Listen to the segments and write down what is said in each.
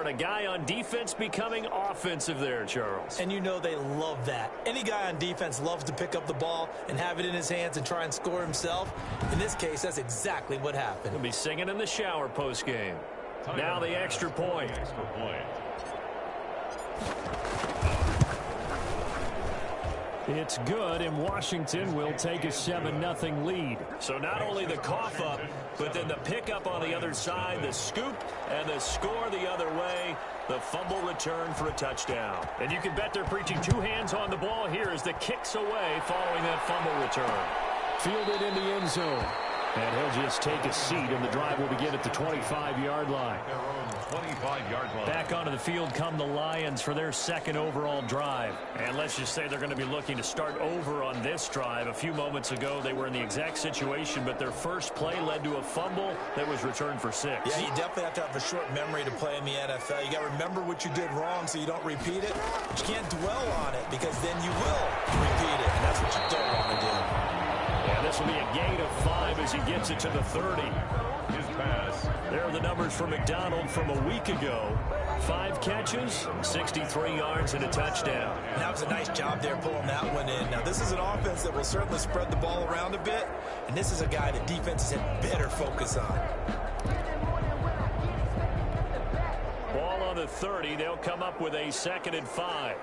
and a guy on defense becoming offensive there, Charles. And you know they love that. Any guy on defense loves to pick up the ball and have it in his hands and try and score himself. In this case, that's exactly what happened. He'll be singing in the shower post-game. Now the extra point. It's good, and Washington will take a 7-0 lead. So not only the cough up, but then the pickup on the other side, the scoop, and the score the other way, the fumble return for a touchdown. And you can bet they're preaching two hands on the ball here as the kick's away following that fumble return. Fielded in the end zone. And he'll just take a seat, and the drive will begin at the 25-yard line. Their own 25-yard line. Back onto the field come the Lions for their second overall drive. And let's just say they're going to be looking to start over on this drive. A few moments ago, they were in the exact situation, but their first play led to a fumble that was returned for 6. Yeah, you definitely have to have a short memory to play in the NFL. You got to remember what you did wrong so you don't repeat it. But you can't dwell on it because then you will repeat it, and that's what you don't want to do. Yeah, this will be a gain of 5 as he gets it to the 30. His pass. There are the numbers for McDonald from a week ago. 5 catches, 63 yards, and a touchdown. And that was a nice job there pulling that one in. Now, this is an offense that will certainly spread the ball around a bit, and this is a guy that defenses had better focus on. Ball on the 30. They'll come up with a 2nd and 5.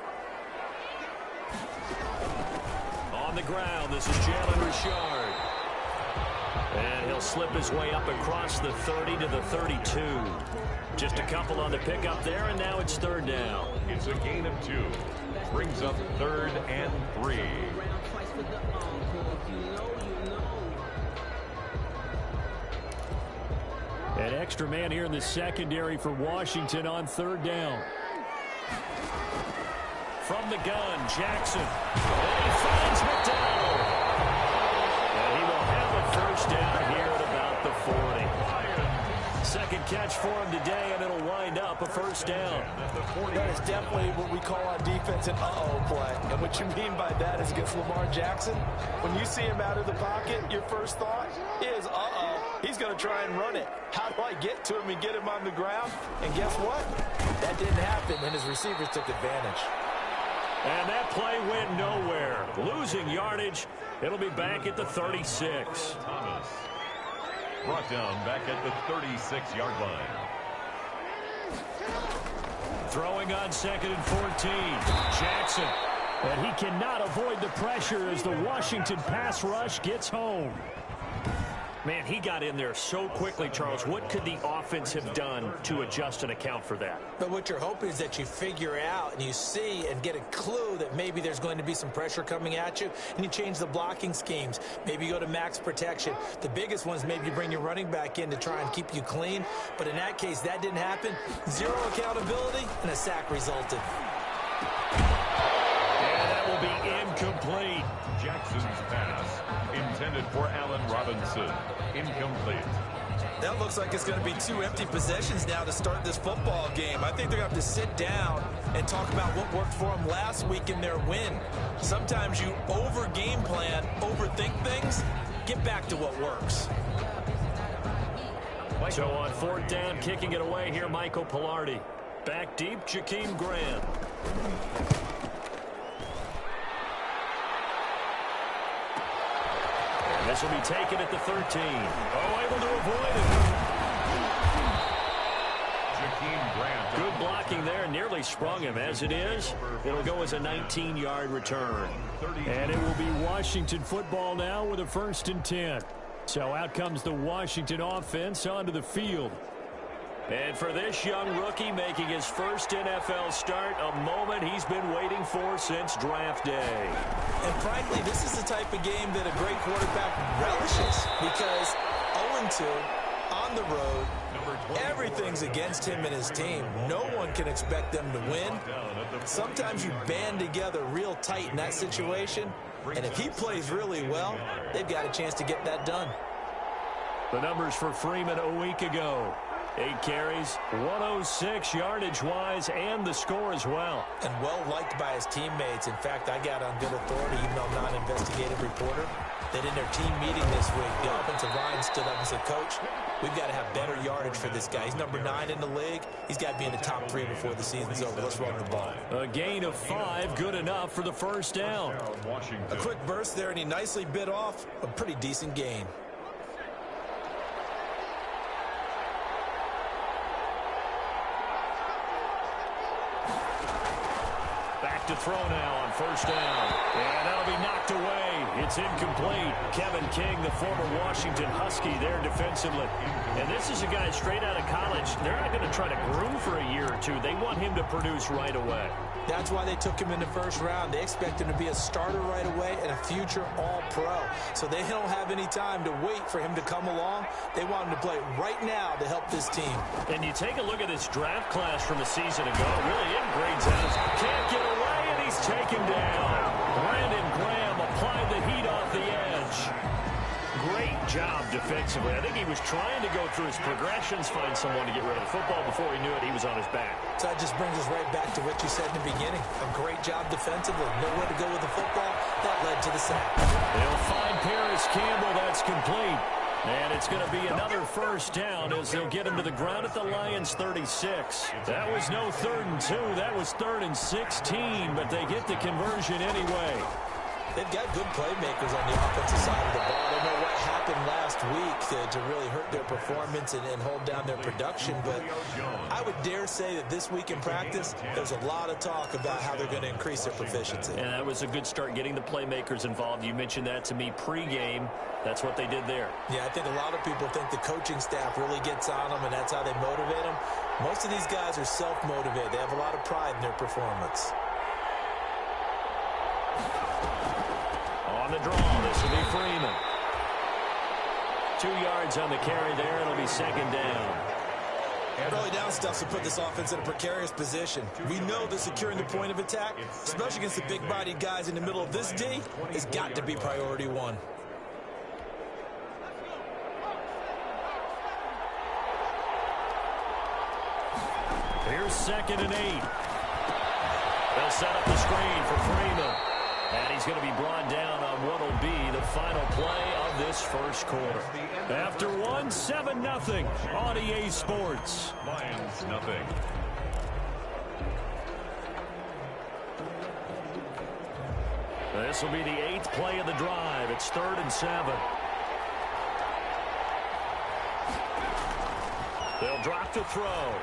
On the ground, this is Jalen Richard. And he'll slip his way up across the 30 to the 32. Just a couple on the pickup there, and now it's 3rd down. It's a gain of 2. Brings up 3rd and 3. An extra man here in the secondary for Washington on 3rd down. From the gun, Jackson. And he finds McDonald. And he will have a 1st down here at about the 40. 2nd catch for him today, and it'll wind up a 1st down. That is definitely what we call on defense an uh-oh play. And what you mean by that is against Lamar Jackson, when you see him out of the pocket, your first thought is, uh-oh, he's going to try and run it. How do I get to him and get him on the ground? And guess what? That didn't happen, and his receivers took advantage. And that play went nowhere. Losing yardage. It'll be back at the 36. Thomas brought down back at the 36-yard line. Throwing on 2nd and 14. Jackson. And he cannot avoid the pressure as the Washington pass rush gets home. Man, he got in there so quickly, Charles. What could the offense have done to adjust and account for that? But what you're hoping is that you figure out and you see and get a clue that maybe there's going to be some pressure coming at you, and you change the blocking schemes. Maybe you go to max protection. The biggest ones, maybe you bring your running back in to try and keep you clean. But in that case, that didn't happen. 0 accountability, and a sack resulted. And that will be incomplete. Jackson's pass intended for Allen Robinson. Incomplete. That looks like it's going to be 2 empty possessions now to start this football game. I think they're going to have to sit down and talk about what worked for them last week in their win. Sometimes you over-game plan, overthink things. Get back to what works. So on 4th down, kicking it away here, Michael Pilardi. Back deep, Jakeem Grant. This will be taken at the 13. Oh, able to avoid it. Jakeem Grant. Good blocking there. Nearly sprung him. As it is, it'll go as a 19-yard return. And it will be Washington football now with a 1st and 10. So out comes the Washington offense onto the field. And for this young rookie making his first NFL start, a moment he's been waiting for since draft day. And frankly, this is the type of game that a great quarterback relishes because 0-2 on the road, everything's against him and his team. No one can expect them to win. Sometimes you band together real tight in that situation, and if he plays really well, they've got a chance to get that done. The numbers for Freeman a week ago. 8 carries, 106 yardage-wise, and the score as well. And well-liked by his teammates. In fact, I got on good authority, even though I'm not an investigative reporter, that in their team meeting this week, the offensive line stood up and said, Coach, we've got to have better yardage for this guy. He's number 9 in the league. He's got to be in the top 3 before the season's over. Let's run the ball. A gain of 5, good enough for the first down. A quick burst there, and he nicely bit off a pretty decent gain. Back to throw now on first down. And that'll be knocked away. It's incomplete. Kevin King, the former Washington Husky, there defensively. And this is a guy straight out of college. They're not going to try to groom for a year or two. They want him to produce right away. That's why they took him in the first round. They expect him to be a starter right away and a future all-pro. So they don't have any time to wait for him to come along. They want him to play right now to help this team. And you take a look at this draft class from a season ago. Really, it grades out. Can't get away, and he's taken down. Brandon Graham applied the heat off the edge. Great job defensively. I think he was trying to go through his progressions, find someone to get rid of the football. Before he knew it, he was on his back. So that just brings us right back to what you said in the beginning. A great job defensively. Nowhere to go with the football. That led to the sack. They'll find Paris Campbell. That's complete. And it's going to be another first down as they'll get him to the ground at the Lions' 36. That was no 3rd and 2. That was 3rd and 16, but they get the conversion anyway. They've got good playmakers on the offensive side of the ball. I don't know what happened last week to really hurt their performance and hold down their production, but I would dare say that this week in practice, there's a lot of talk about how they're going to increase their proficiency. And that was a good start, getting the playmakers involved. You mentioned that to me pregame. That's what they did there. Yeah, I think a lot of people think the coaching staff really gets on them, and that's how they motivate them. Most of these guys are self-motivated. They have a lot of pride in their performance. On the draw, this will be Freeman. 2 yards on the carry there. It'll be 2nd down. Early down stuff to put this offense in a precarious position. We know that securing the point of attack, especially against the big-bodied guys in the middle of this D, has got to be priority 1. Here's 2nd and 8. They'll set up the screen for Freeman. And he's going to be brought down on what will be the final play of this first quarter. After 1, 7-0 on EA Sports. Lions, nothing. This will be the 8th play of the drive. It's 3rd and 7. They'll drop to throw.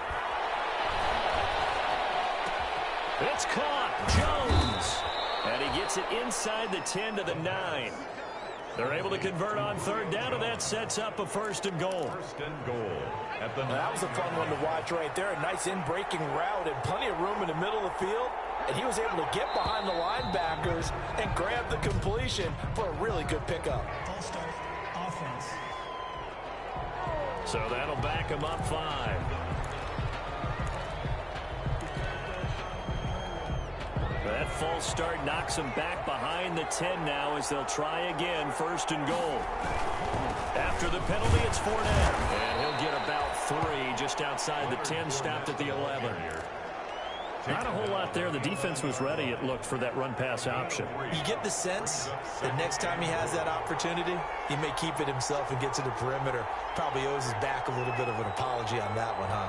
It's caught. Jones. And he gets it inside the 10 to the 9. They're able to convert on 3rd down, and that sets up a 1st and goal. 1st and goal. That was a fun one to watch right there. A nice in-breaking route and plenty of room in the middle of the field. And he was able to get behind the linebackers and grab the completion for a really good pickup. All-star offense. So that'll back him up 5. That false start knocks him back behind the 10 now as they'll try again. 1st and goal. After the penalty, it's Fournette. And he'll get about 3 just outside the 10, stopped at the 11. Not a whole lot there. The defense was ready, it looked, for that run-pass option. You get the sense that next time he has that opportunity, he may keep it himself and get to the perimeter. Probably owes his back a little bit of an apology on that one, huh?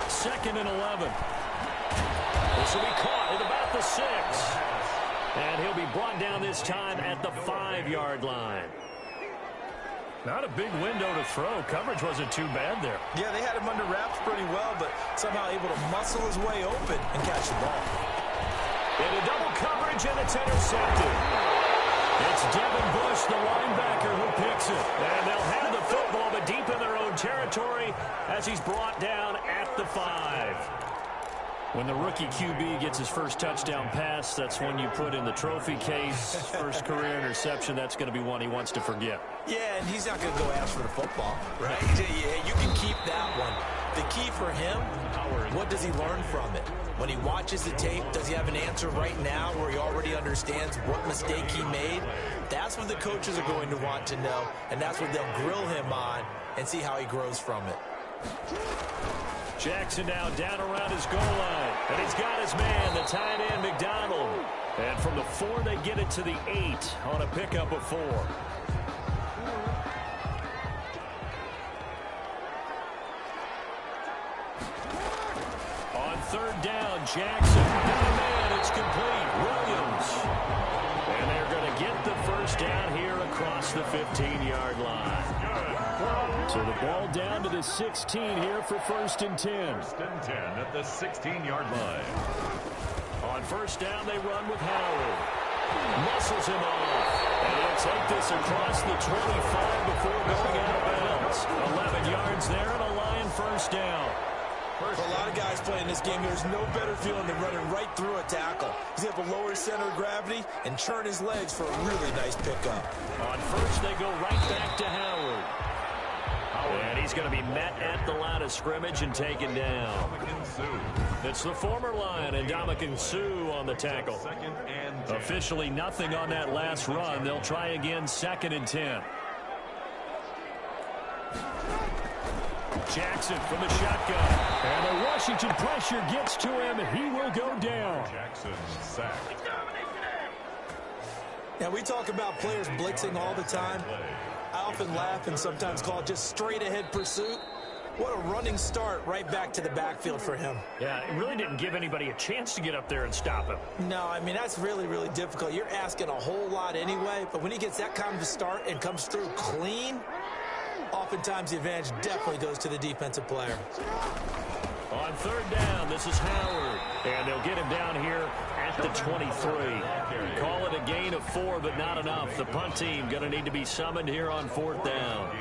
2nd and 11. This will be caught at about the 6. And he'll be brought down this time at the 5-yard line. Not a big window to throw. Coverage wasn't too bad there. Yeah, they had him under wraps pretty well, but somehow able to muscle his way open and catch the ball. Into double coverage, and it's intercepted. It's Devin Bush, the linebacker, who picks it. And they'll have the football, but deep in their own territory as he's brought down at the 5. When the rookie QB gets his first touchdown pass, that's when you put in the trophy case. First career interception, that's going to be one he wants to forget. Yeah, and he's not going to go ask for the football, right? Yeah, you can keep that one. The key for him, what does he learn from it? When he watches the tape, does he have an answer right now where he already understands what mistake he made? That's what the coaches are going to want to know, and that's what they'll grill him on and see how he grows from it. Jackson now down around his goal line. And he's got his man, the tight end, McDonald. And from the 4, they get it to the 8 on a pickup of 4. On 3rd down, Jackson. Got a man. It's complete. Williams. And they're going to get the first down here across the 15-yard line. So the ball down to the 16 here for 1st and 10. 1st and 10 at the 16-yard line. On 1st down, they run with Howard. Muscles him off. And he'll take this across the 25 before going out of bounds. 11 yards there and a Lion 1st down. For a lot of guys playing this game, there's no better feeling than running right through a tackle. He's able to lower his center of gravity and churn his legs for a really nice pickup. On 1st, they go right back to Howard. And he's going to be met at the line of scrimmage and taken down. It's the former Lion and Ndamukong Suh on the tackle. Officially nothing on that last run. They'll try again 2nd and 10. Jackson from the shotgun. And the Washington pressure gets to him. He will go down. Jackson sacked. Now, we talk about players blitzing all the time. I often laugh and sometimes call it just straight-ahead pursuit. What a running start right back to the backfield for him. Yeah, it really didn't give anybody a chance to get up there and stop him. No, I mean, that's really, really difficult. You're asking a whole lot anyway, but when he gets that kind of a start and comes through clean, oftentimes the advantage definitely goes to the defensive player. On 3rd down, this is Howard. And they'll get him down here at the 23. Call it a gain of 4, but not enough. The punt team going to need to be summoned here on 4th down.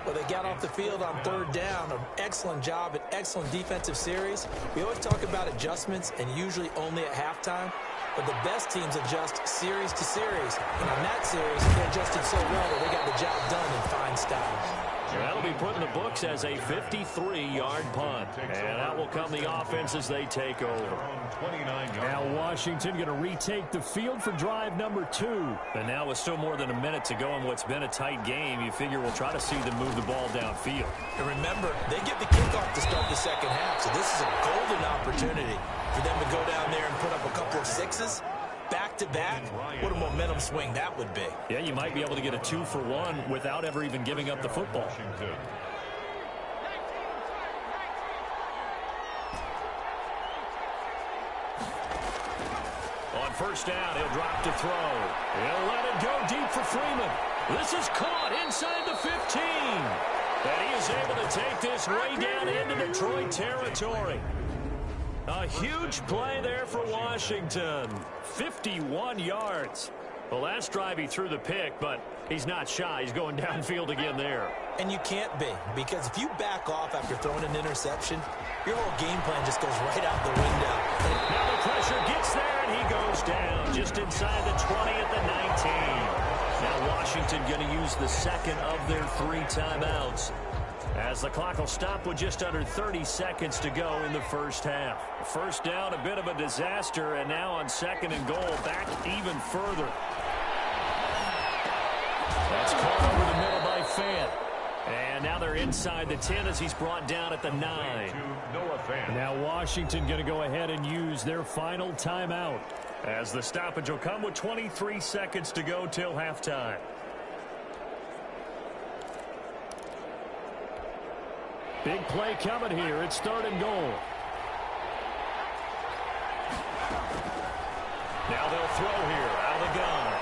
Well, they got off the field on 3rd down. An excellent job, an excellent defensive series. We always talk about adjustments, and usually only at halftime. But the best teams adjust series to series. And on that series, they adjusted so well that they got the job done in fine style. That'll be put in the books as a 53-yard punt. And that will come the offense as they take over. Now Washington going to retake the field for drive number 2. And now with still more than a minute to go in what's been a tight game, you figure we'll try to see them move the ball downfield. And remember, they get the kickoff to start the second half. So this is a golden opportunity for them to go down there and put up a couple of sixes. Back-to-back, what a momentum swing that would be. Yeah, you might be able to get a 2-for-1 without ever even giving up the football. On 1st down, he'll drop to throw. He'll let it go deep for Freeman. This is caught inside the 15. And he is able to take this way down into Detroit territory. A huge play there for Washington. 51 yards. The last drive he threw the pick, but he's not shy. He's going downfield again there. And you can't be, because if you back off after throwing an interception, your whole game plan just goes right out the window. Now the pressure gets there, and he goes down just inside the 20 at the 19. Now Washington going to use the second of their 3 timeouts, as the clock will stop with just under 30 seconds to go in the first half. 1st down, a bit of a disaster, and now on 2nd and goal, back even further. That's caught over the middle by Fant. And now they're inside the 10 as he's brought down at the 9. Now Washington going to go ahead and use their final timeout, as the stoppage will come with 23 seconds to go till halftime. Big play coming here. It's 3rd and goal. Now they'll throw here out of the gun.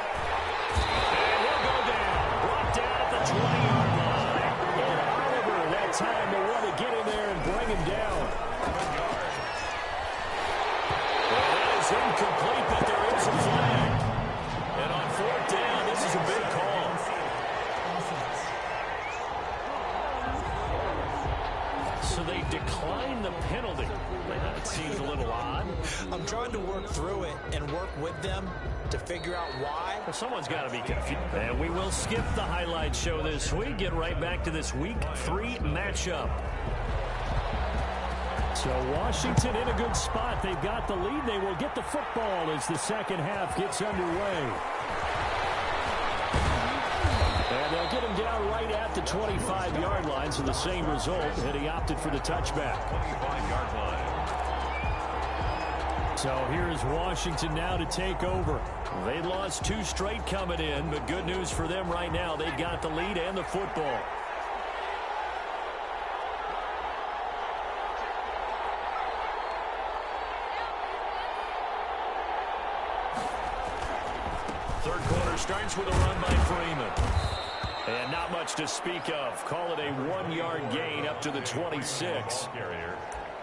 And he'll go down. Brought down at the 20-yard line. And Oliver that time to want to get in there and bring him down. Well, that is incomplete, but there is a flag. And on 4th down, this is a big call. So they decline the penalty. That seems a little odd. I'm trying to work through it and work with them to figure out why. Well, someone's got to be confused. And we will skip the highlight show this week. Get right back to this Week 3 matchup. So Washington in a good spot. They've got the lead. They will get the football as the second half gets underway. And they'll get him down right at the 25-yard line, so the same result, and he opted for the touchback. 25-yard line. So here's Washington now to take over. They lost 2 straight coming in, but good news for them right now. They've got the lead and the football. Third quarter starts with a run by Freeman. And not much to speak of. Call it a 1-yard gain up to the 26.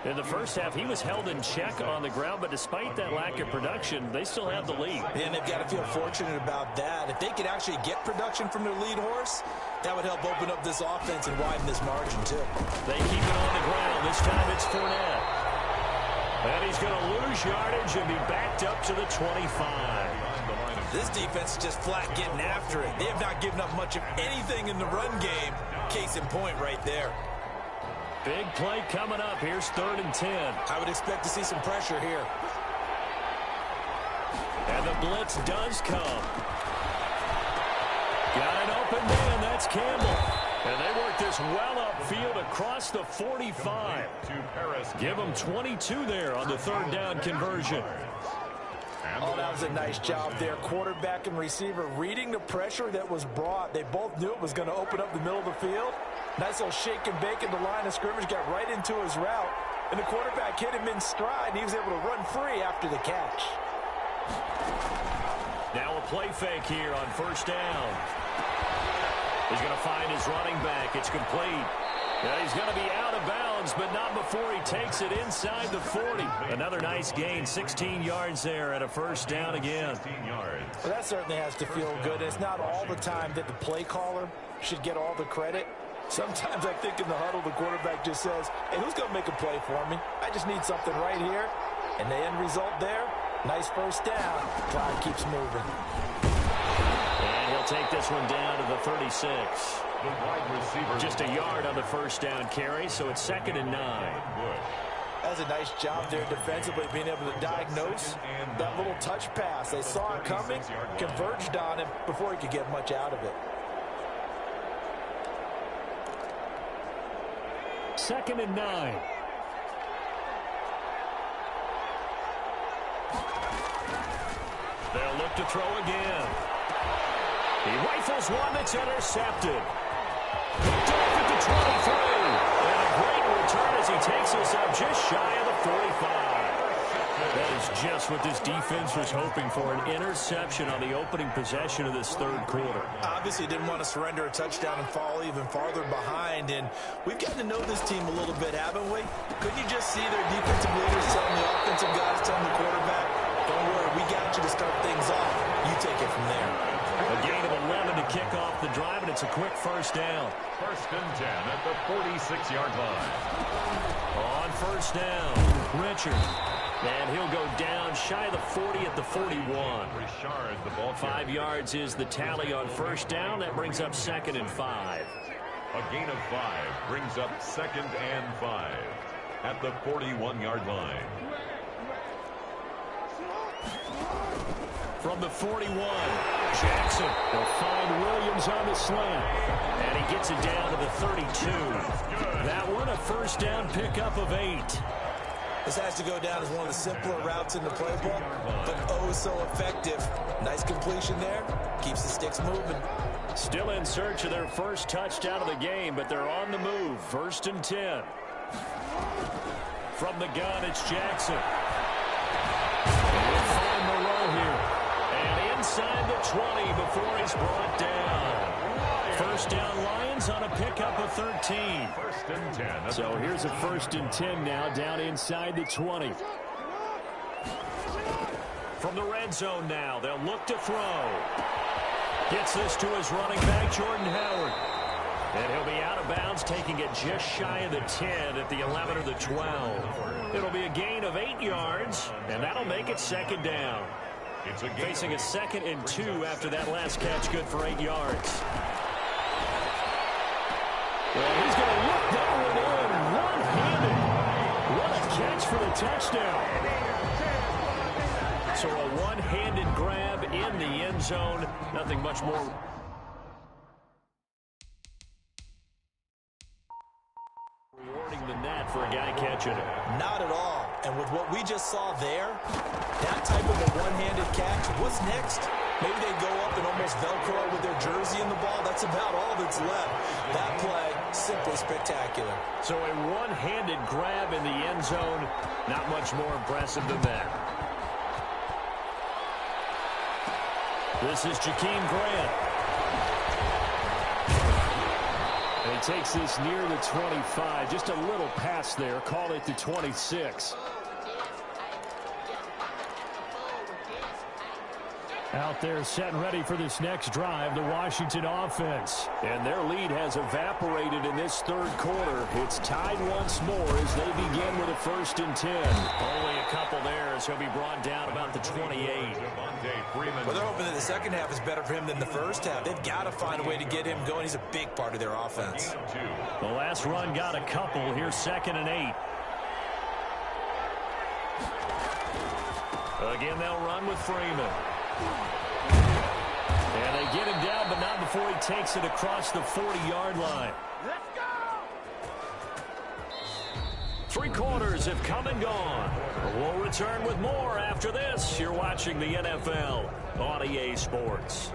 In the first half, he was held in check on the ground, but despite that lack of production, they still have the lead. And they've got to feel fortunate about that. If they could actually get production from their lead horse, that would help open up this offense and widen this margin, too. They keep it on the ground. This time it's Fournette. And he's going to lose yardage and be backed up to the 25. This defense is just flat getting after it. They have not given up much of anything in the run game. Case in point right there. Big play coming up. Here's 3rd and 10. I would expect to see some pressure here. And the blitz does come. Got an open man. That's Campbell. And they work this well upfield across the 45. Give them 22 there on the 3rd down conversion. Oh, that was a nice job there. Quarterback and receiver reading the pressure that was brought. They both knew it was going to open up the middle of the field. Nice little shake and bake in the line of scrimmage. Got right into his route. And the quarterback hit him in stride, and he was able to run free after the catch. Now a play fake here on 1st down. He's going to find his running back. It's complete. Yeah, he's going to be out of bounds, but not before he takes it inside the 40. Another nice gain, 16 yards there, and a 1st down again. Well, that certainly has to feel good. It's not all the time that the play caller should get all the credit. Sometimes I think in the huddle, the quarterback just says, hey, who's going to make a play for me? I just need something right here. And the end result there, nice 1st down. Clock keeps moving. And he'll take this one down to the 36. Just a yard on the 1st down carry, so it's 2nd and 9. That's a nice job there defensively, being able to diagnose that little touch pass. They saw it coming, converged on him before he could get much out of it. 2nd and 9. They'll look to throw again. He rifles one that's intercepted. Picked off at the 23. And a great return as he takes us up just shy of the 45. That is just what this defense was hoping for, an interception on the opening possession of this 3rd quarter. Obviously didn't want to surrender a touchdown and fall even farther behind, and we've gotten to know this team a little bit, haven't we? Couldn't you just see their defensive leaders telling the offensive guys, telling the quarterback, don't worry, we got you to start things off. You take it from there. A gain of 11 to kick off the drive, and it's a quick 1st down. 1st and 10 at the 46-yard line. On 1st down, Richard. And he'll go down shy of the 40 at the 41. Richard, the ball 5 yards is the tally on 1st down. That brings up 2nd and 5. A gain of 5 brings up 2nd and 5 at the 41-yard line. From the 41, Jackson will find Williams on the slant. And he gets it down to the 32. That one a 1st down pickup of 8. This has to go down as one of the simpler routes in the playbook, but oh so effective. Nice completion there. Keeps the sticks moving. Still in search of their 1st touchdown of the game, but they're on the move. 1st and 10. From the gun, it's Jackson. We'll find Moreau here. And inside the 20 before he's brought down. 1st down Lions on a pickup of 13. 1st and 10. So here's a 1st and 10 now down inside the 20. From the red zone now, they'll look to throw. Gets this to his running back, Jordan Howard. And he'll be out of bounds, taking it just shy of the 10 at the 11 or the 12. It'll be a gain of 8 yards, and that'll make it 2nd down. Facing a 2nd and 2 after that last catch, good for 8 yards. Well, he's going to look that one in one-handed. What a catch for the touchdown. So a one-handed grab in the end zone. Nothing much more rewarding than that for a guy catching catching it. Not at all. And with what we just saw there, that type of a one-handed catch, what's next? Maybe they go up and almost Velcro with their jersey in the ball. That's about all that's left. That play, simply spectacular. So a one-handed grab in the end zone, not much more impressive than that. This is Jakeem Grant. And he takes this near the 25. Just a little pass there. Call it the 26. Out there set and ready for this next drive, the Washington offense. And their lead has evaporated in this third quarter. It's tied once more as they begin with a 1st and 10. Only a couple there as he'll be brought down about the 28. Well, they're hoping that the second half is better for him than the first half. They've got to find a way to get him going. He's a big part of their offense. The last run got a couple. Here's 2nd and 8. Again, they'll run with Freeman. And they get him down, but not before he takes it across the 40-yard line. Let's go! 3 quarters have come and gone. We'll return with more after this. You're watching the NFL on EA Sports.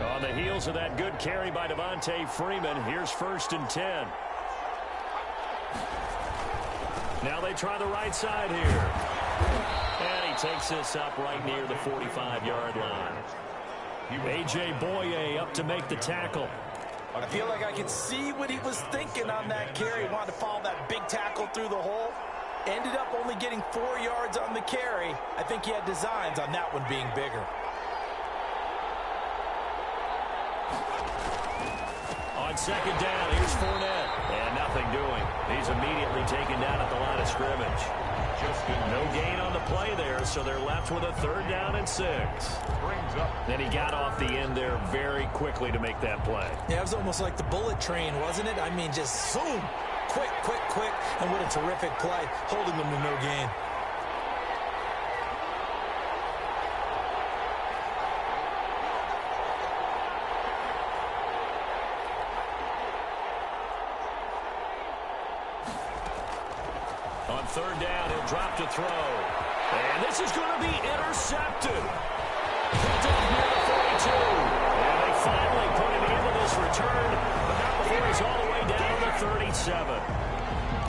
On the heels of that good carry by Devontae Freeman, here's 1st and 10. Now they try the right side here. And he takes this up right near the 45-yard line. A.J. Boye up to make the tackle. I feel like I can see what he was thinking on that carry. He wanted to follow that big tackle through the hole. Ended up only getting 4 yards on the carry. I think he had designs on that one being bigger. On 2nd down, here's Fournette. And nothing doing. He's immediately taken down at the line of scrimmage. No gain on the play there, so they're left with a 3rd down and 6. Then he got off the end there very quickly to make that play. Yeah, it was almost like the bullet train, wasn't it? I mean, just zoom. Quick, quick, quick. And what a terrific play, holding them to no gain. On 3rd down, he'll drop to throw. And this is going to be intercepted. Picked up near the 42. And they finally put him into this return, but not before he's all the way down to 37.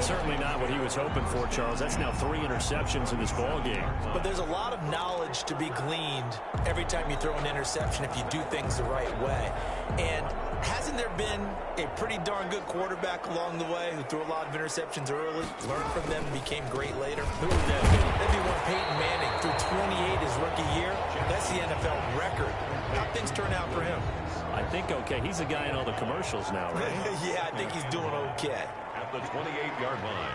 Certainly not what he was hoping for, Charles. That's now 3 interceptions in this ballgame. But there's a lot of knowledge to be gleaned every time you throw an interception if you do things the right way. And hasn't there been a pretty darn good quarterback along the way who threw a lot of interceptions early, learned from them, and became great later? Who would that be? That'd be one Peyton Manning. Threw 28 his rookie year. That's the NFL record. How things turn out for him? I think okay. He's the guy in all the commercials now, right? Yeah, I think he's doing okay. At the 28-yard line.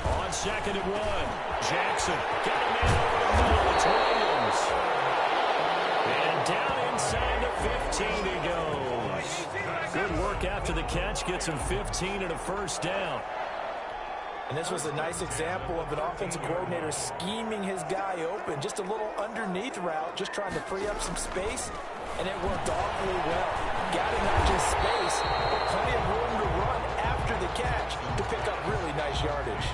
On 2nd and 1, Jackson got a man over the middle. It's Williams. And down inside the 15 he goes. Good work after the catch. Gets him 15 and a 1st down. And this was a nice example of an offensive coordinator scheming his guy open. Just a little underneath route, just trying to free up some space, and it worked awfully well. Got him not just space, but plenty of room to run after the catch to pick up really nice yardage.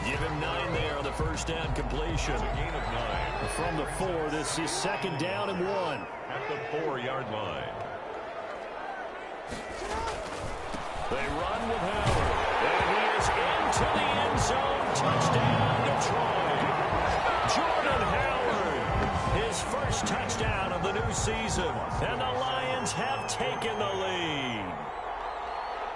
Give him 9 there on the 1st down completion. Gain of 9. From the 4, this is 2nd down and 1. At the 4-yard line. They run with Howard. And he is into the end zone. Touchdown, Detroit. Jordan Howard. His first touchdown of the new season. And the Lions have taken the lead.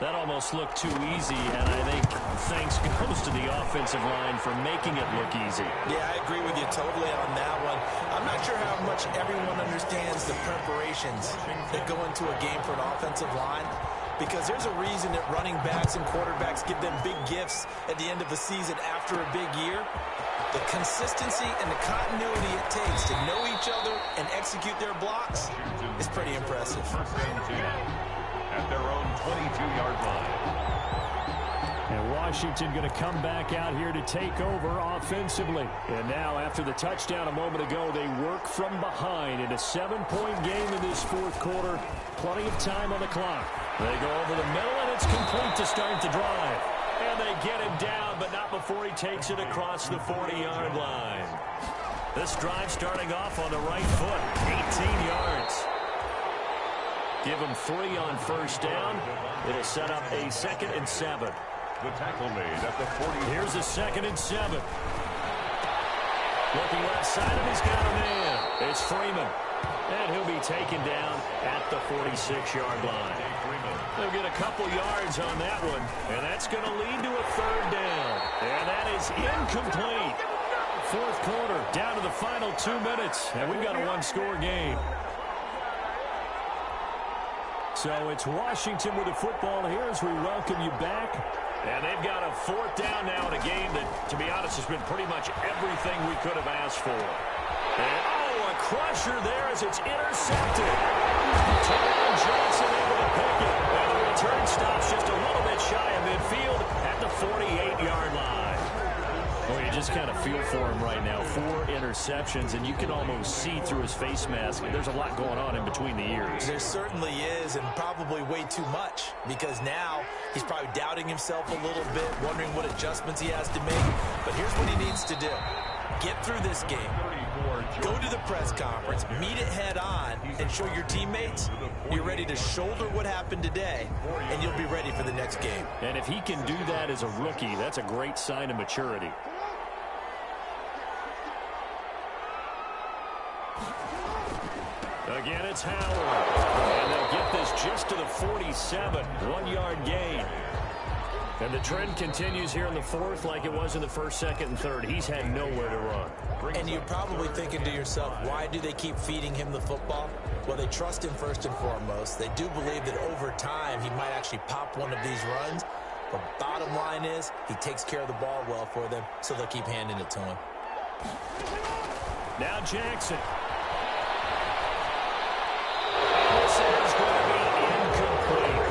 That almost looked too easy, and I think thanks goes to the offensive line for making it look easy. Yeah, I agree with you totally on that one. I'm not sure how much everyone understands the preparations that go into a game for an offensive line, because there's a reason that running backs and quarterbacks give them big gifts at the end of the season after a big year. The consistency and the continuity it takes to know each other and execute their blocks is pretty impressive. First and 10 at their own 22-yard line. Washington going to come back out here to take over offensively. And now after the touchdown a moment ago, they work from behind in a 7-point game in this fourth quarter. Plenty of time on the clock. They go over the middle, and it's complete to start the drive. And they get him down, but not before he takes it across the 40-yard line. This drive starting off on the right foot, 18 yards. Give him 3 on first down. It'll set up a 2nd and 7. The tackle made at the 40. Here's a 2nd and 7. Looking left side, and he's got a man. It's Freeman. And he'll be taken down at the 46-yard line. They'll get a couple yards on that one, and that's going to lead to a 3rd down. And that is incomplete. Fourth quarter, down to the final 2 minutes, and we've got a 1-score game. So it's Washington with the football here as we welcome you back. And they've got a 4th down now in a game that, to be honest, has been pretty much everything we could have asked for. And, a crusher there as it's intercepted. Terrell Johnson able to pick it. And the return stops just a little bit shy of midfield at the 48-yard line. Well, you just kind of feel for him right now. 4 interceptions, and you can almost see through his face mask. There's a lot going on in between the ears. There certainly is, and probably way too much, because now he's probably doubting himself a little bit, wondering what adjustments he has to make. But here's what he needs to do. Get through this game. Go to the press conference, meet it head on, and show your teammates you're ready to shoulder what happened today, and you'll be ready for the next game. And if he can do that as a rookie, that's a great sign of maturity. Again, it's Howard. And they'll get this just to the 47. 1-yard gain. And the trend continues here in the fourth like it was in the 1st, 2nd, and 3rd. He's had nowhere to run. And you're probably thinking to yourself, why do they keep feeding him the football? Well, they trust him first and foremost. They do believe that over time he might actually pop one of these runs. But bottom line is he takes care of the ball well for them, so they'll keep handing it to him. Now Jackson. This is going to be incomplete.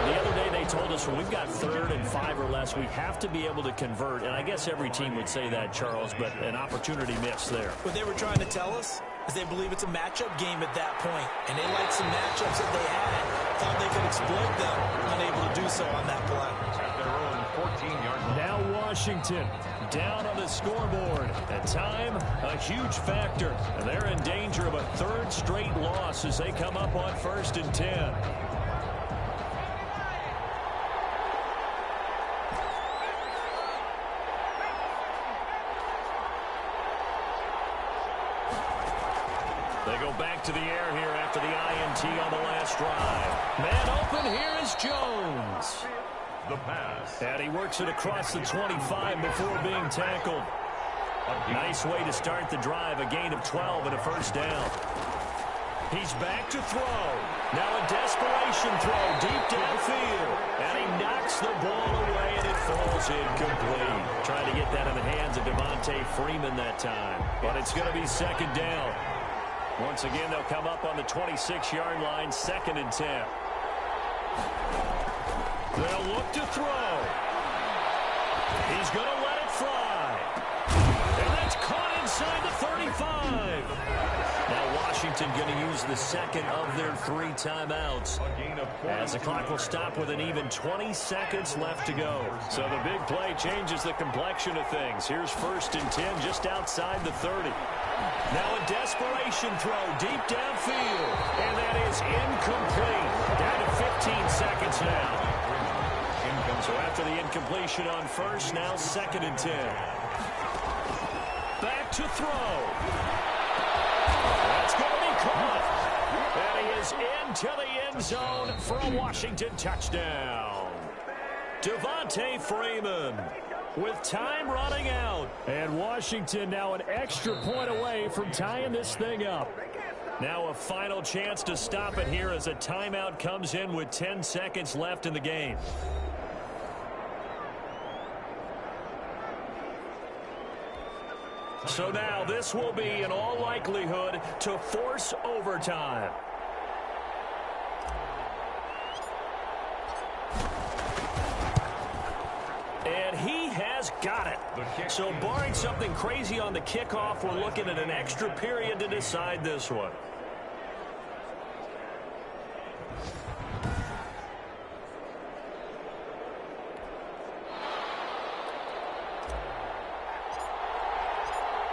The other day they told us when we've got 3rd and 5 or less, we have to be able to convert. And I guess every team would say that, Charles, but an opportunity missed there. What they were trying to tell us is they believe it's a matchup game at that point, and they liked some matchups that they had, thought they could exploit them, unable to do so on that play. At their own 14-yard line. Now Washington down on the scoreboard. At time, a huge factor. And they're in danger of a 3rd straight loss as they come up on 1st and 10. They go back to the air here after the INT on the last drive. Man open, here is Jones. The pass. And he works it across the 25 before being tackled. Nice way to start the drive, a gain of 12 and a 1st down. He's back to throw. Now a desperation throw deep downfield. And he knocks the ball away, and it falls incomplete. Trying to get that in the hands of Devontae Freeman that time. But it's going to be 2nd down. Once again, they'll come up on the 26-yard line, 2nd and 10. They'll look to throw. He's going to let it fly. And that's caught inside the 35. Now Washington going to use the 2nd of their 3 timeouts. As the clock will stop with an even 20 seconds left to go. So the big play changes the complexion of things. Here's 1st and 10 just outside the 30. Now a desperation throw deep downfield. And that is incomplete. Down to 15 seconds now. So after the incompletion on 1st, now 2nd and 10. Back to throw. That's going to be caught. And he is into the end zone for a Washington touchdown. Devontae Freeman with time running out. And Washington now an extra point away from tying this thing up. Now a final chance to stop it here as a timeout comes in with 10 seconds left in the game. So now this will be, in all likelihood, to force overtime. Got it. So barring something crazy on the kickoff, we're looking at an extra period to decide this one.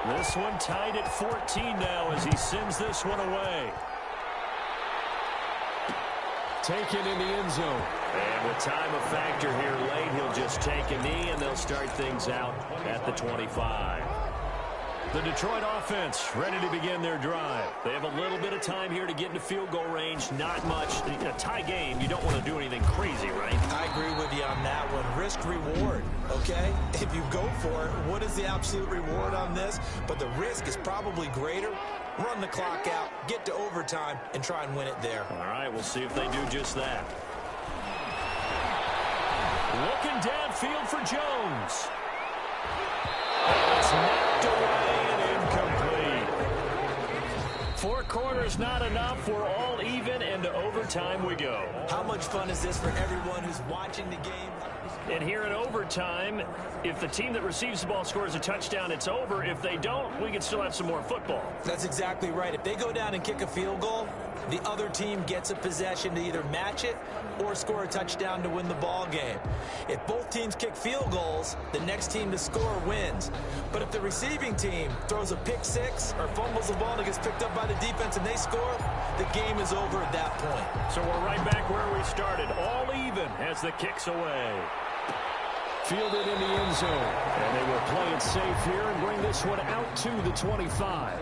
This one tied at 14 now as he sends this one away. Taken in the end zone. And with time a factor here late, he'll just take a knee, and they'll start things out at the 25. The Detroit offense ready to begin their drive. They have a little bit of time here to get into field goal range. Not much. In a tie game, you don't want to do anything crazy, right? I agree with you on that one. Risk-reward, okay? If you go for it, what is the absolute reward on this? But the risk is probably greater. Run the clock out, get to overtime, and try and win it there. All right, we'll see if they do just that. Looking downfield for Jones. It's knocked away and incomplete. 4 quarters not enough. We're all even, and to overtime we go. How much fun is this for everyone who's watching the game? And here in overtime, if the team that receives the ball scores a touchdown, it's over. If they don't, we can still have some more football. That's exactly right. If they go down and kick a field goal, the other team gets a possession to either match it or score a touchdown to win the ball game. If both teams kick field goals, the next team to score wins. But if the receiving team throws a pick six or fumbles the ball and it gets picked up by the defense and they score, the game is over at that point. So we're right back where we started, all even as the kick's away. Fielded in the end zone. And they will play it safe here and bring this one out to the 25.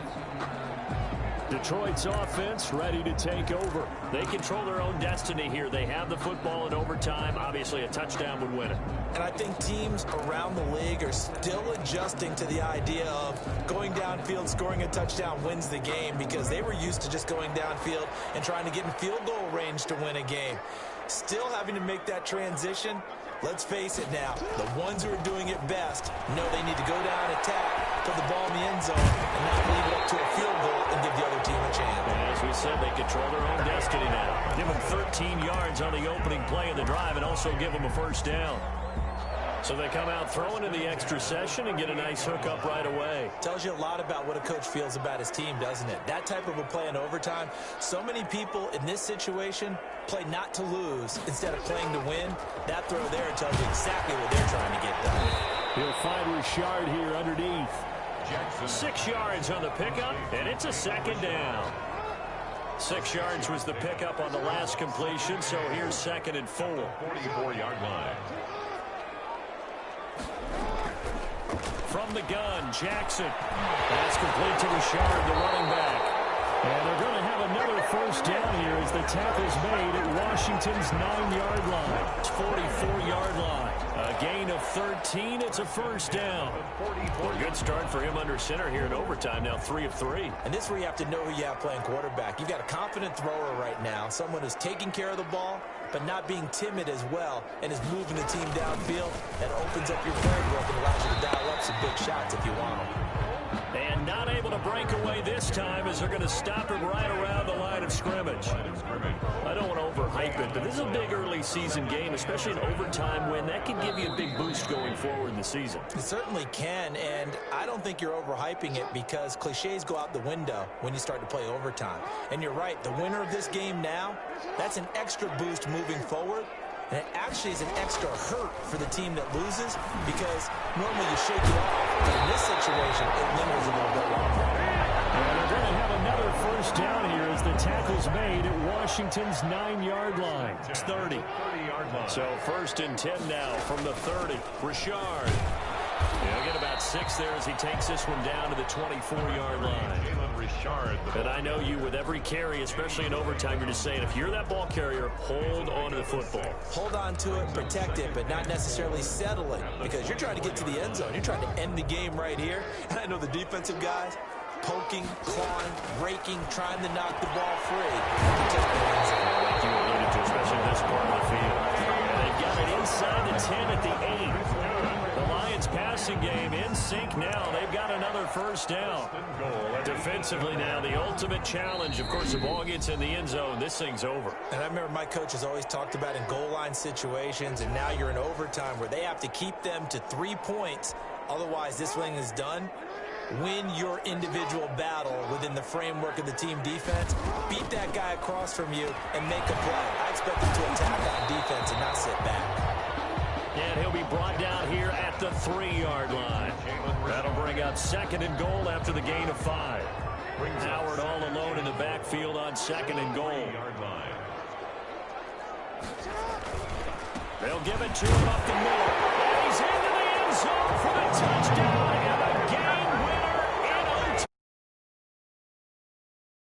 Detroit's offense ready to take over. They control their own destiny here. They have the football in overtime. Obviously, a touchdown would win it. And I think teams around the league are still adjusting to the idea of going downfield, scoring a touchdown wins the game, because they were used to just going downfield and trying to get in field goal range to win a game. Still having to make that transition. Let's face it now, the ones who are doing it best know they need to go down, attack, put the ball in the end zone, and not leave it up to a field goal and give the other team a chance. And as we said, they control their own destiny now. Give them 13 yards on the opening play of the drive and also give them a first down. So they come out throwing in the extra session and get a nice hook up right away. Tells you a lot about what a coach feels about his team, doesn't it? That type of a play in overtime, so many people in this situation play not to lose instead of playing to win. That throw there tells you exactly what they're trying to get done. He'll find Richard here underneath. 6 yards on the pickup, and it's a second down. 6 yards was the pickup on the last completion, so here's 2nd and 4. 44-yard line. From the gun, Jackson. That's complete to Richard, the running back. And they're going to have another first down here as the tackle's made at Washington's 9-yard line. It's 44-yard line. A gain of 13. It's a first down. Well, a good start for him under center here in overtime. Now 3 of 3. And this is where you have to know who you have playing quarterback. You've got a confident thrower right now, someone who's taking care of the ball, but not being timid as well, and is moving the team downfield. That opens up your playbook and allows you to dial up some big shots if you want them. And not able to break away this time as they're going to stop him right around the line of scrimmage. I don't want to overhype it, but this is a big early season game, especially an overtime win. That can give you a big boost going forward in the season. It certainly can, and I don't think you're overhyping it because cliches go out the window when you start to play overtime. And you're right, the winner of this game now, that's an extra boost moving forward. And it actually is an extra hurt for the team that loses because normally you shake it off. But in this situation, it lingers a little bit longer. And they're going to have another first down here as the tackle's made at Washington's 9-yard line. It's 30. 30-yard line. So 1st and 10 now from the 30. Richard. He'll get about 6 there as he takes this one down to the 24-yard line. And I know you, with every carry, especially in overtime, you're just saying, if you're that ball carrier, hold on to the football. Hold on to it, protect it, but not necessarily settle it, because you're trying to get to the end zone. You're trying to end the game right here. And I know the defensive guys, poking, clawing, raking, trying to knock the ball free. Protect the end zone. Like you alluded to, especially this part of the field. And they've got it inside the 10 at the 8. The Lions pass passing game in sync now. They've got another first down. Defensively now, the ultimate challenge. Of course, the ball gets in the end zone. This thing's over. And I remember my coach has always talked about in goal line situations, and now you're in overtime where they have to keep them to 3 points. Otherwise, this thing is done. Win your individual battle within the framework of the team defense. Beat that guy across from you and make a play. I expect him to attack on defense and not sit back. And he'll be brought down here at the 3-yard line. That'll bring up 2nd and goal after the gain of 5. Howard all alone in the backfield on 2nd and goal. They'll give it to him up the middle. And he's into the end zone for the touchdown.